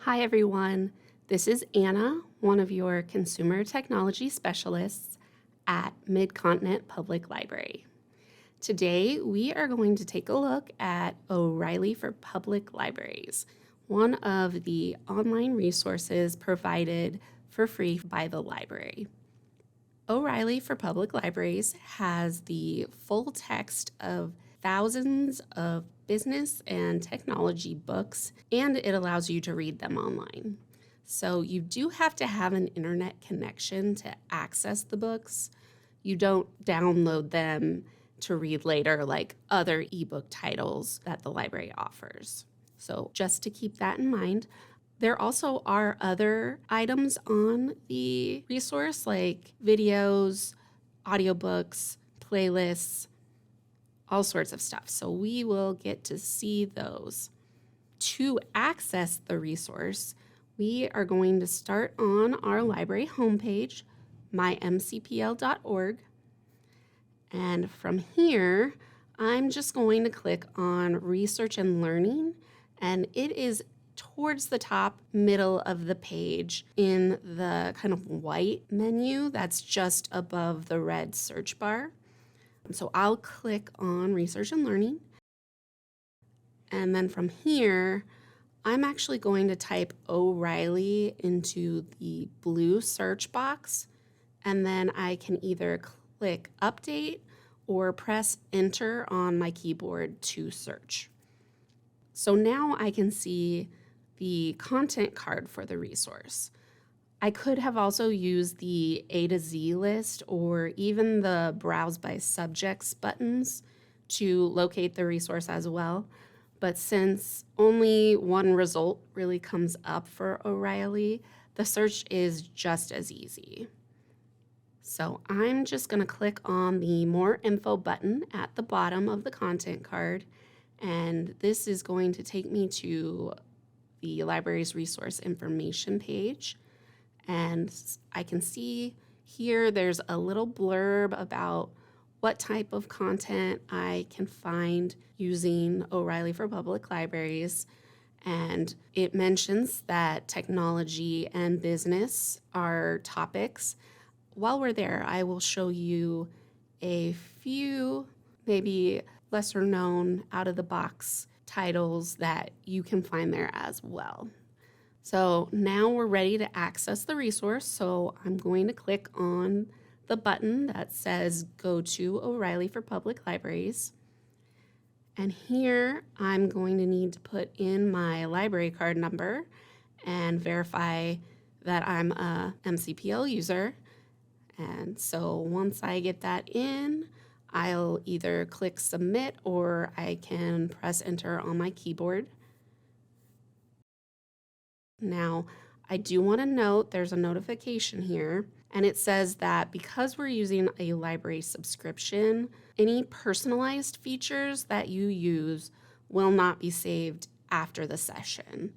Hi, everyone. This is Anna, one of your consumer technology specialists at Mid-Continent Public Library. Today, we are going to take a look at O'Reilly for Public Libraries, one of the online resources provided for free by the library. O'Reilly for Public Libraries has the full text of thousands of business and technology books, and it allows you to read them online. So you do have to have an internet connection to access the books. You don't download them to read later like other ebook titles that the library offers. So just to keep that in mind. There also are other items on the resource like videos, audiobooks, playlists, all sorts of stuff. So we will get to see those. To access the resource, we are going to start on our library homepage, mymcpl.org. And from here, I'm just going to click on Research and Learning, and it is towards the top middle of the page in the kind of white menu that's just above the red search bar. So I'll click on Research and Learning. And then from here, I'm actually going to type O'Reilly into the blue search box, and then I can either click Update or press Enter on my keyboard to search. So now I can see the content card for the resource. I could have also used the A to Z list or even the Browse by Subjects buttons to locate the resource as well. But since only one result really comes up for O'Reilly, the search is just as easy. So I'm just going to click on the More Info button at the bottom of the content card, and this is going to take me to the library's resource information page. And I can see here there's a little blurb about what type of content I can find using O'Reilly for Public Libraries. And it mentions that technology and business are topics. While we're there, I will show you a few maybe lesser known out of the box titles that you can find there as well. So now we're ready to access the resource. So I'm going to click on the button that says Go to O'Reilly for Public Libraries. And here I'm going to need to put in my library card number and verify that I'm a MCPL user. And so once I get that in, I'll either click Submit or I can press Enter on my keyboard. Now, I do want to note there's a notification here, and it says that because we're using a library subscription, any personalized features that you use will not be saved after the session.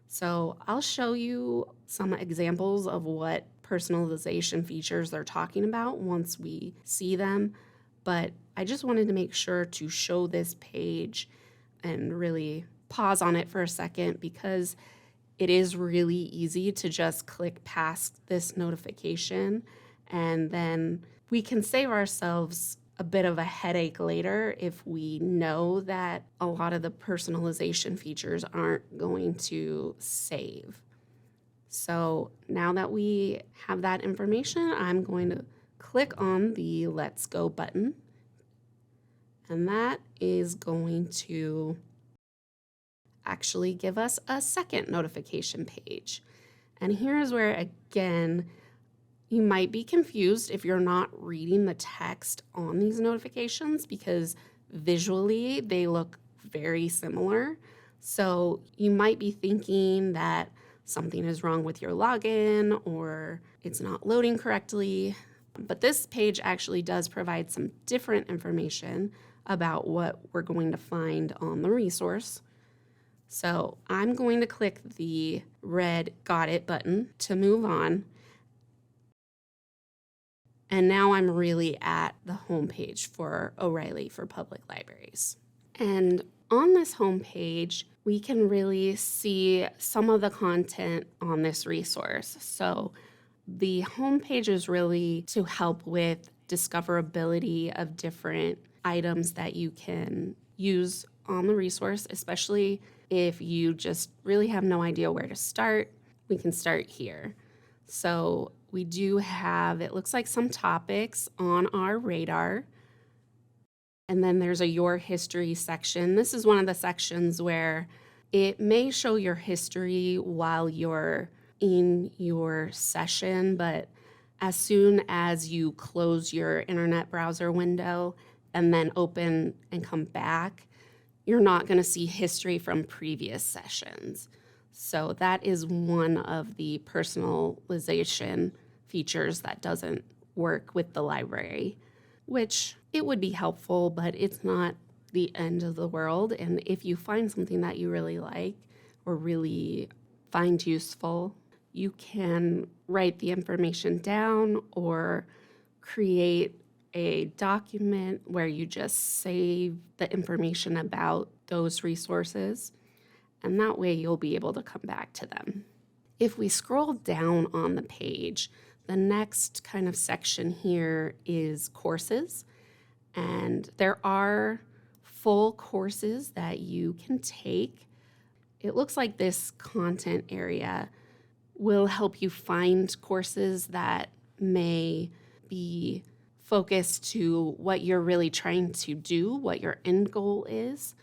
So I'll show you some examples of what personalization features they're talking about once we see them, but I just wanted to make sure to show this page and really pause on it for a second because it is really easy to just click past this notification, and then we can save ourselves a bit of a headache later if we know that a lot of the personalization features aren't going to save. So now that we have that information, I'm going to click on the Let's Go button, and that is going to actually give us a second notification page. And here's where, again, you might be confused if you're not reading the text on these notifications because visually they look very similar. So you might be thinking that something is wrong with your login or it's not loading correctly. But this page actually does provide some different information about what we're going to find on the resource. So I'm going to click the red Got It button to move on. And now I'm really at the homepage for O'Reilly for Public Libraries. And on this homepage, we can really see some of the content on this resource. So the homepage is really to help with discoverability of different items that you can use on the resource, especially if you just really have no idea where to start. We can start here. So we do have, it looks like, some topics on our radar. And then there's a Your History section. This is one of the sections where it may show your history while you're in your session, but as soon as you close your internet browser window and then open and come back, you're not going to see history from previous sessions. So that is one of the personalization features that doesn't work with the library, which it would be helpful, but it's not the end of the world. And if you find something that you really like or really find useful, you can write the information down or create a document where you just save the information about those resources, and that way you'll be able to come back to them. If we scroll down on the page, the next kind of section here is courses, and there are full courses that you can take. It looks like this content area will help you find courses that may be focused to what you're really trying to do, what your end goal is.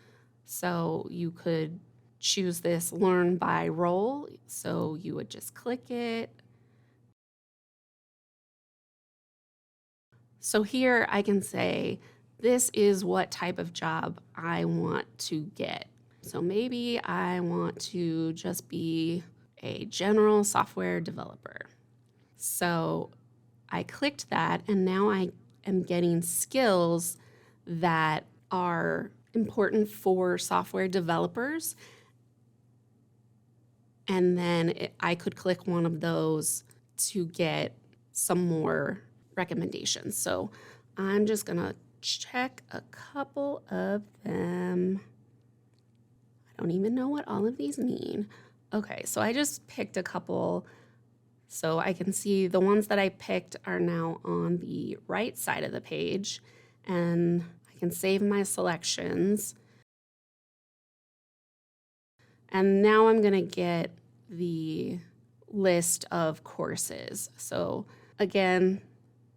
So you could choose this learn by role. So you would just click it. So here I can say, this is what type of job I want to get. So maybe I want to just be a general software developer. So I clicked that, and now I am getting skills that are important for software developers. And then I could click one of those to get some more recommendations. So I'm just going to check a couple of them. I don't even know what all of these mean. Okay, so I just picked a couple. So I can see the ones that I picked are now on the right side of the page, and I can save my selections. And now I'm going to get the list of courses. So again,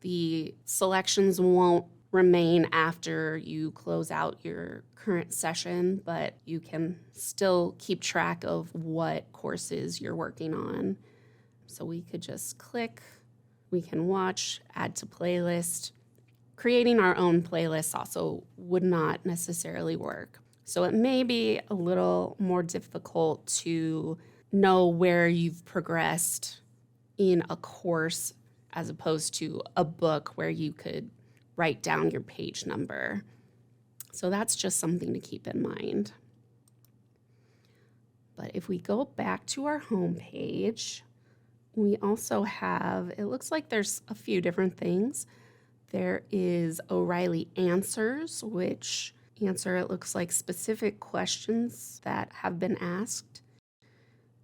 the selections won't remain after you close out your current session, but you can still keep track of what courses you're working on. So we could just click, we can watch, add to playlist. Creating our own playlists also would not necessarily work. So it may be a little more difficult to know where you've progressed in a course as opposed to a book where you could write down your page number. So that's just something to keep in mind. But if we go back to our home page, we also have, it looks like there's a few different things. There is O'Reilly Answers, which answer, it looks like, specific questions that have been asked.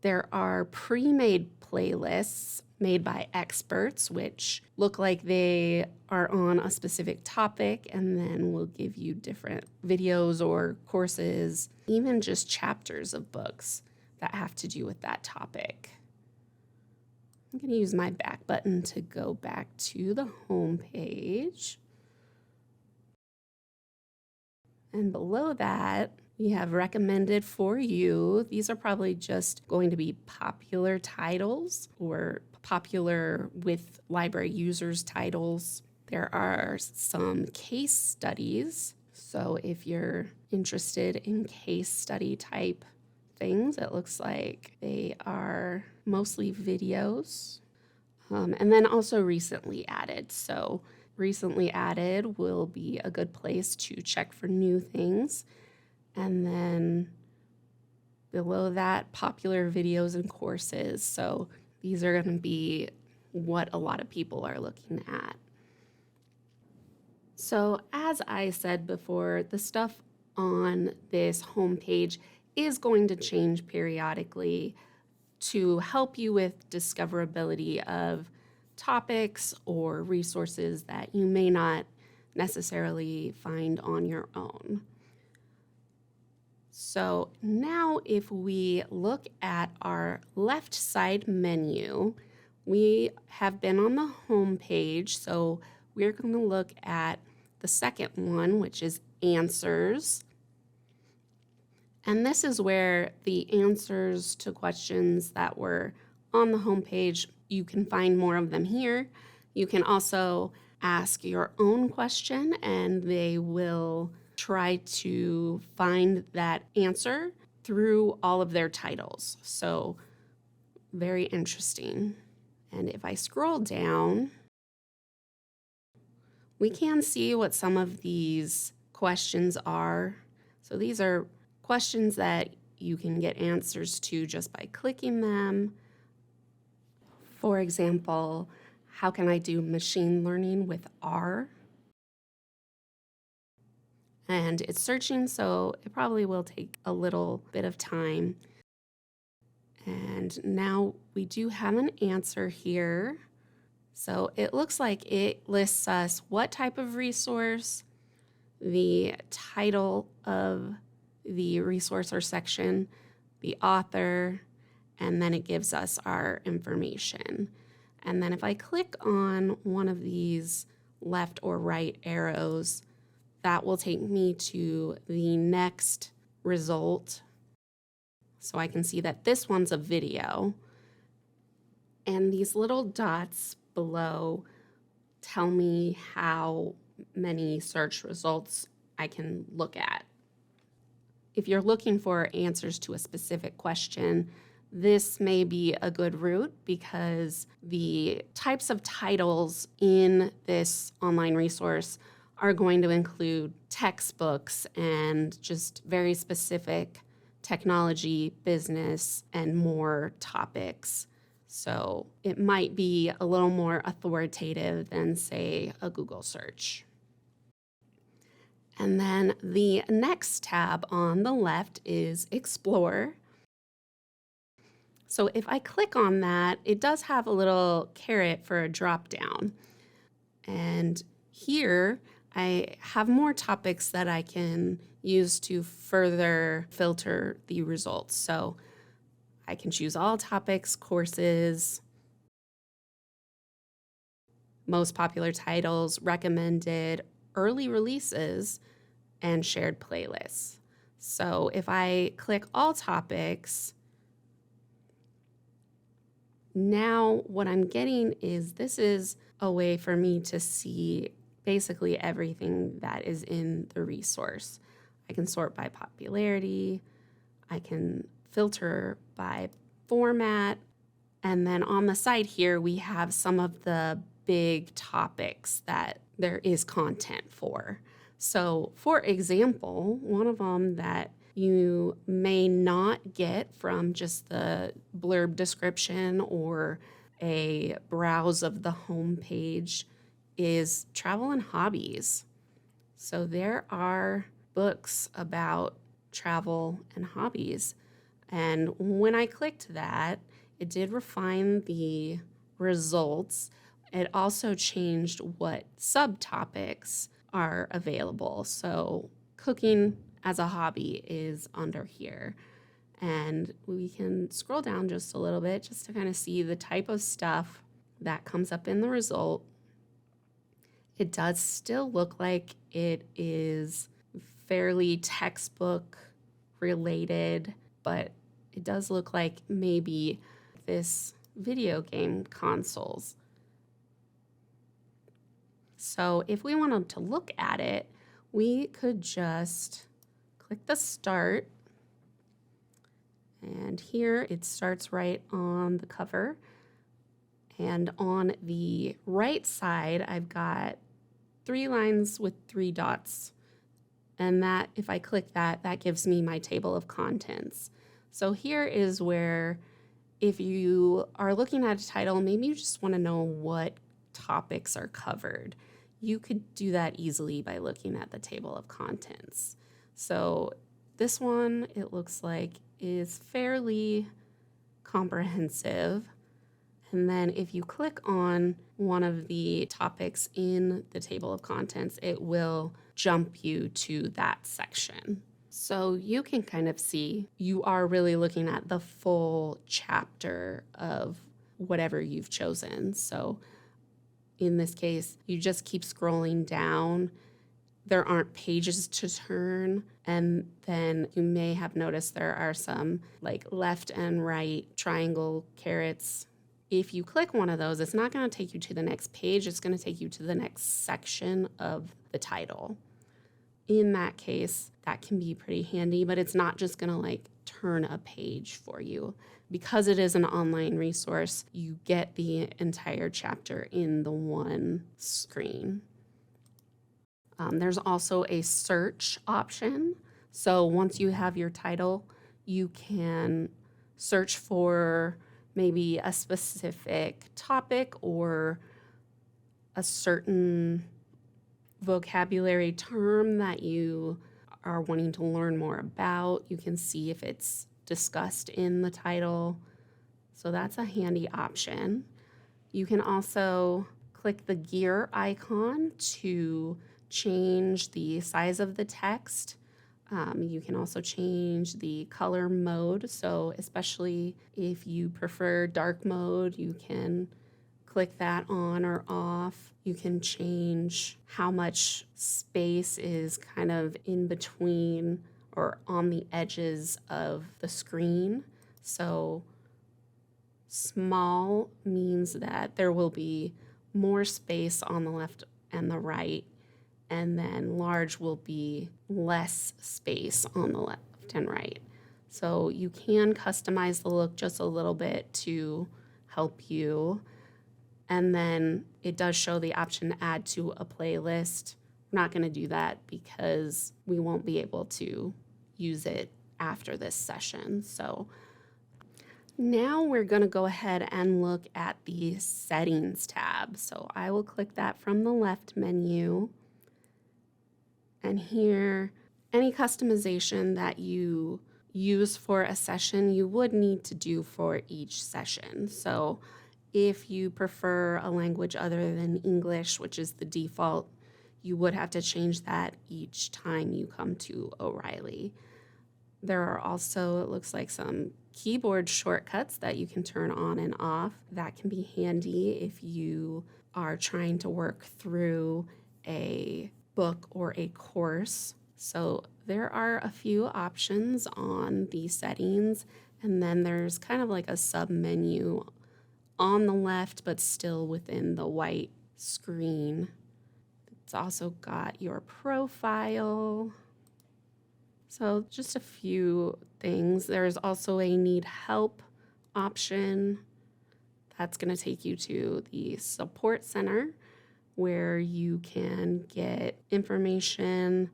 There are pre-made playlists made by experts, which look like they are on a specific topic and then will give you different videos or courses, even just chapters of books that have to do with that topic. I'm going to use my back button to go back to the home page. And below that, we have recommended for you. These are probably just going to be popular titles or popular with library users titles. There are some case studies. So if you're interested in case study type things, it looks like they are mostly videos. And then also recently added. So recently added will be a good place to check for new things. And then below that, popular videos and courses. So these are going to be what a lot of people are looking at. So as I said before, the stuff on this homepage is going to change periodically to help you with discoverability of topics or resources that you may not necessarily find on your own. So now if we look at our left side menu, we have been on the home page, so we're going to look at the second one, which is answers. And this is where the answers to questions that were on the home page, you can find more of them here. You can also ask your own question and they will try to find that answer through all of their titles. So very interesting. And if I scroll down, we can see what some of these questions are. So these are questions that you can get answers to just by clicking them. For example, how can I do machine learning with R? And it's searching, so it probably will take a little bit of time. And now we do have an answer here. So it looks like it lists us what type of resource, the title of the resource or section, the author, and then it gives us our information. And then if I click on one of these left or right arrows, that will take me to the next result. So I can see that this one's a video. And these little dots below tell me how many search results I can look at. If you're looking for answers to a specific question, this may be a good route because the types of titles in this online resource are going to include textbooks and just very specific technology, business, and more topics. So it might be a little more authoritative than, say, a Google search. And then the next tab on the left is Explore. So if I click on that, it does have a little caret for a drop down. And here I have more topics that I can use to further filter the results. So I can choose all topics, courses, most popular titles, recommended, early releases, and shared playlists. So if I click all topics, now what I'm getting is this is a way for me to see basically everything that is in the resource. I can sort by popularity, I can filter by format, and then on the side here we have some of the big topics that there is content for. So for example, one of them that you may not get from just the blurb description or a browse of the home page is travel and hobbies. So there are books about travel and hobbies. And when I clicked that, it did refine the results. It also changed what subtopics are available. So cooking as a hobby is under here. And we can scroll down just a little bit just to kind of see the type of stuff that comes up in the result. It does still look like it is fairly textbook related, but it does look like maybe this video game consoles. So if we wanted to look at it, we could just click the start. And here it starts right on the cover. And on the right side, I've got 3 lines with 3 dots. And that, if I click that, that gives me my table of contents. So here is where, if you are looking at a title, maybe you just want to know what topics are covered. You could do that easily by looking at the table of contents. So This one, it looks like, is fairly comprehensive. And then if you click on one of the topics in the table of contents, it will jump you to that section. So you can kind of see you are really looking at the full chapter of whatever you've chosen. So in this case, you just keep scrolling down. There aren't pages to turn. And then you may have noticed there are some like left and right triangle carrots. If you click one of those, it's not going to take you to the next page. It's going to take you to the next section of the title. In that case, that can be pretty handy, but it's not just going to like turn a page for you. Because it is an online resource, you get the entire chapter in the one screen. There's also a search option. So once you have your title, you can search for maybe a specific topic or a certain vocabulary term that you are wanting to learn more about. You can see if it's discussed in the title. So that's a handy option. You can also click the gear icon to change the size of the text. You can also change the color mode. So especially if you prefer dark mode, you can click that on or off. You can change how much space is kind of in between or on the edges of the screen. So small means that there will be more space on the left and the right, and then large will be less space on the left and right. So you can customize the look just a little bit to help you. And then it does show the option to add to a playlist. We're not going to do that because we won't be able to use it after this session. So now we're going to go ahead and look at the settings tab. So I will click that from the left menu. And here, any customization that you use for a session, you would need to do for each session. So if you prefer a language other than English, which is the default, you would have to change that each time you come to O'Reilly. There are also, it looks like, some keyboard shortcuts that you can turn on and off. That can be handy if you are trying to work through a book or a course. So there are a few options on the settings, and then there's kind of like a sub-menu on the left, but still within the white screen. It's also got your profile. So just a few things. There's also a need help option. That's going to take you to the support center where you can get information.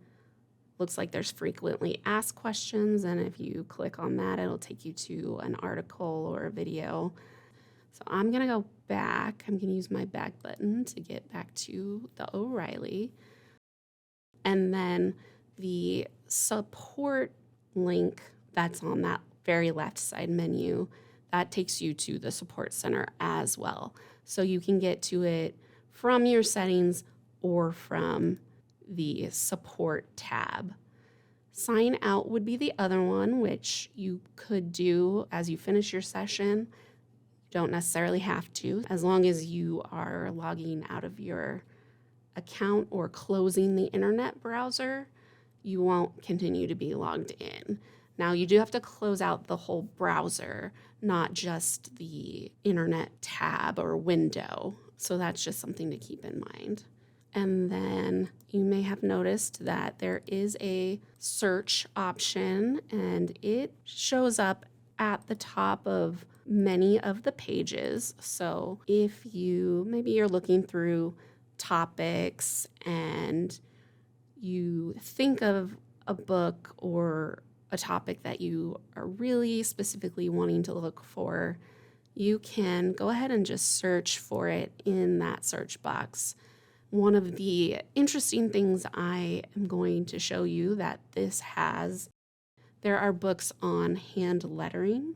Looks like there's frequently asked questions, and if you click on that, it'll take you to an article or a video. So I'm going to go back. I'm going to use my back button to get back to the O'Reilly. And then the support link that's on that very left side menu, that takes you to the support center as well. So you can get to it from your settings or from the support tab. Sign out would be the other one, which you could do as you finish your session. Don't necessarily have to, as long as you are logging out of your account or closing the internet browser, you won't continue to be logged in. Now, you do have to close out the whole browser, not just the internet tab or window. So that's just something to keep in mind. And then you may have noticed that there is a search option, and it shows up at the top of many of the pages. So if maybe you're looking through topics and you think of a book or a topic that you are really specifically wanting to look for, you can go ahead and just search for it in that search box. One of the interesting things I am going to show you that this has there are books on hand lettering.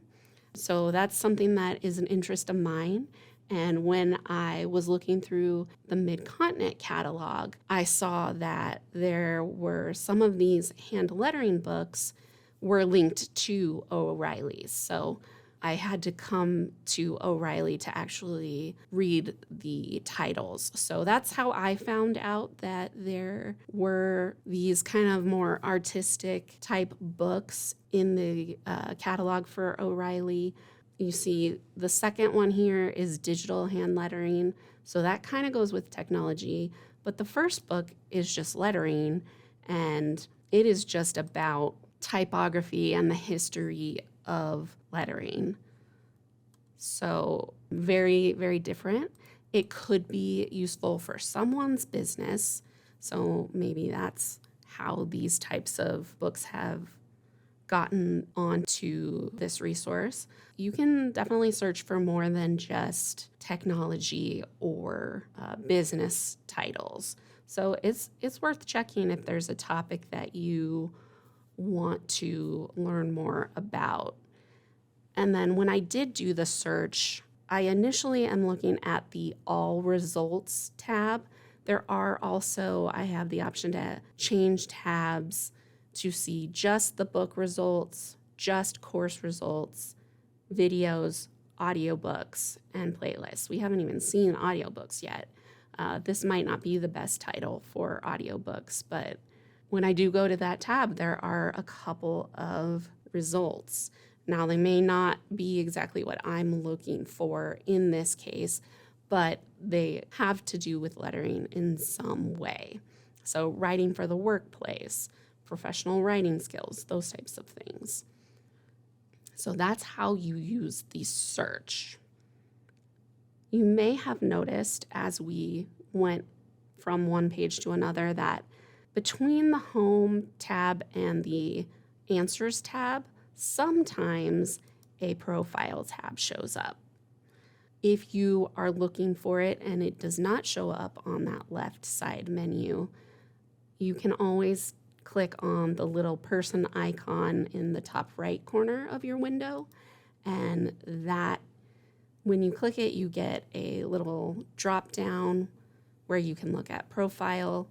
So that's something that is an interest of mine. And when I was looking through the Mid-Continent catalog, I saw that there were some of these hand lettering books were linked to O'Reilly's. So I had to come to O'Reilly to actually read the titles. So that's how I found out that there were these kind of more artistic type books in the catalog for O'Reilly. You see, the second one here is digital hand lettering. So that kind of goes with technology. But the first book is just lettering, and it is just about typography and the history of lettering. So very, very different. It could be useful for someone's business. So maybe that's how these types of books have gotten onto this resource. You can definitely search for more than just technology or business titles. So it's worth checking if there's a topic that you want to learn more about. And then when I did do the search, I initially am looking at the All Results tab. There are also, I have the option to change tabs to see just the book results, just course results, videos, audiobooks, and playlists. We haven't even seen audiobooks yet. This might not be the best title for audiobooks, but when I do go to that tab, there are a couple of results. Now, they may not be exactly what I'm looking for in this case, but they have to do with lettering in some way. So writing for the workplace, professional writing skills, those types of things. So that's how you use the search. You may have noticed as we went from one page to another that between the Home tab and the Answers tab, sometimes a Profile tab shows up. If you are looking for it and it does not show up on that left side menu, you can always click on the little person icon in the top right corner of your window, and that when you click it, you get a little drop down where you can look at profile.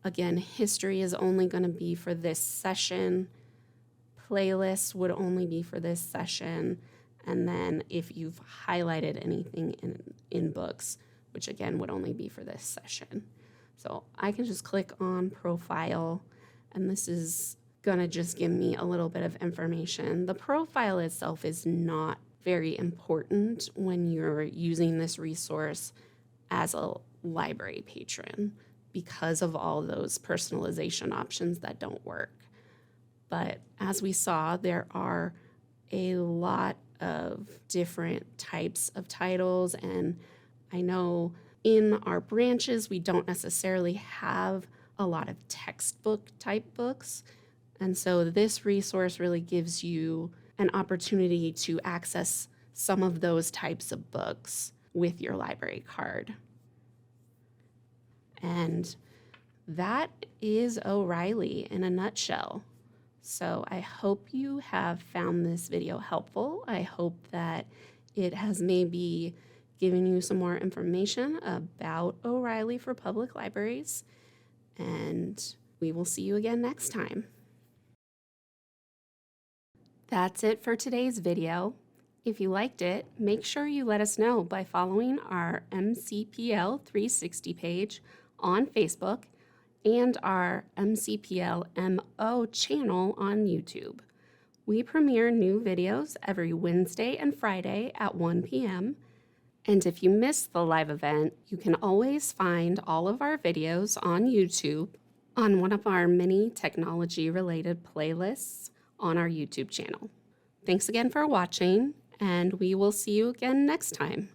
Again, history is only going to be for this session. Playlist would only be for this session. And then if you've highlighted anything in books, which again would only be for this session. So I can just click on profile, and this is going to just give me a little bit of information. The profile itself is not very important when you're using this resource as a library patron because of all those personalization options that don't work. But as we saw, there are a lot of different types of titles, and I know in our branches we don't necessarily have a lot of textbook type books, and so this resource really gives you an opportunity to access some of those types of books with your library card. And that is O'Reilly in a nutshell. So I hope you have found this video helpful. I hope that it has maybe given you some more information about O'Reilly for Public Libraries. And we will see you again next time. That's it for today's video. If you liked it, make sure you let us know by following our MCPL 360 page on Facebook and our MCPL MO channel on YouTube. We premiere new videos every Wednesday and Friday at 1 p.m. And if you missed the live event, you can always find all of our videos on YouTube on one of our many technology-related playlists on our YouTube channel. Thanks again for watching, and we will see you again next time.